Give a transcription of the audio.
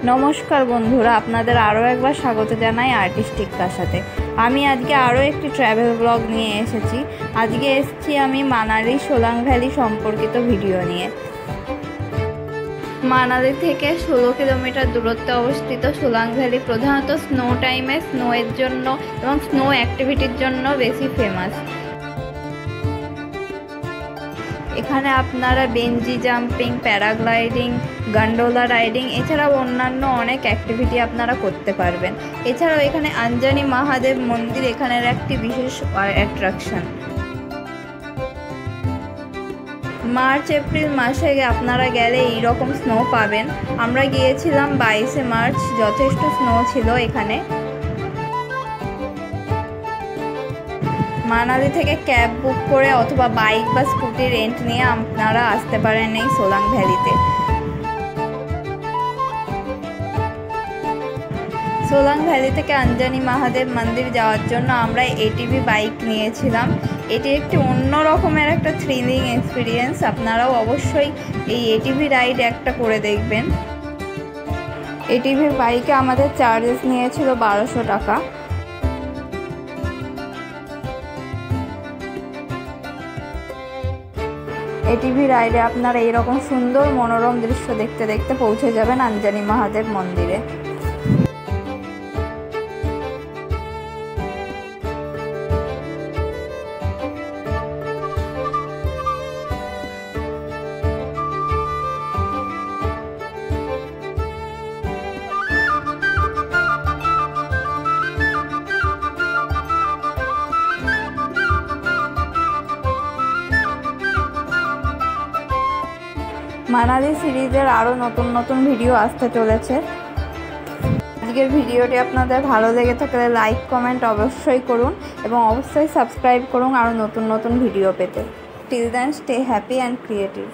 নমস্কার বন্ধুরা, আপনাদের আরও একবার স্বাগত জানাই আর্টিস্টিক কাসাতে। আমি আজকে আরও একটি ট্র্যাভেল ব্লগ নিয়ে এসেছি। আজকে এসেছি আমি মানালি সোলাং ভ্যালি সম্পর্কিত ভিডিও নিয়ে। মানালি থেকে 16 কিলোমিটার দূরত্বে অবস্থিত সোলাং ভ্যালি প্রধানত স্নো টাইমে স্নোয়ের জন্য এবং স্নো অ্যাক্টিভিটির জন্য বেশি ফেমাস। এখানে আপনারা বেঞ্জি জাম্পিং, প্যারাগ্লাইডিং, গন্ডোলা রাইডিং এছাড়াও অন্যান্য অনেক অ্যাক্টিভিটি আপনারা করতে পারবেন। এছাড়াও এখানে আঞ্জানি মহাদেব মন্দির এখানের একটি বিশেষ অ্যাট্রাকশন। মার্চ এপ্রিল মাসে আপনারা গেলে এইরকম স্নো পাবেন। আমরা গিয়েছিলাম 22শে মার্চ, যথেষ্ট স্নো ছিল এখানে। মানালি থেকে ক্যাব বুক করে অথবা বাইক বা স্কুটি রেন্ট নিয়ে আপনারা আসতে পারেন এই সোলাং ভ্যালিতে। সোলাং ভ্যালি থেকে আঞ্জানি মহাদেব মন্দির যাওয়ার জন্য আমরা এটিভি বাইক নিয়েছিলাম। এটি একটি অন্য রকমের একটা থ্রিলিং এক্সপিরিয়েন্স। আপনারাও অবশ্যই এই এটিভি রাইড একটা করে দেখবেন। এটিভি বাইকে আমাদের চার্জেস নিয়েছিল 1200 টাকা। এটিভি রাইডে আপনারা এইরকম সুন্দর মনোরম দৃশ্য দেখতে দেখতে পৌঁছে যাবেন আঞ্জানি মহাদেব মন্দিরে। মানালি সিরিজের আরও নতুন নতুন ভিডিও আসতে চলেছে। আজকের ভিডিওটি আপনাদের ভালো লেগে থাকলে লাইক কমেন্ট অবশ্যই করুন এবং অবশ্যই সাবস্ক্রাইব করুন আরও নতুন নতুন ভিডিও পেতে। Till then stay happy and creative.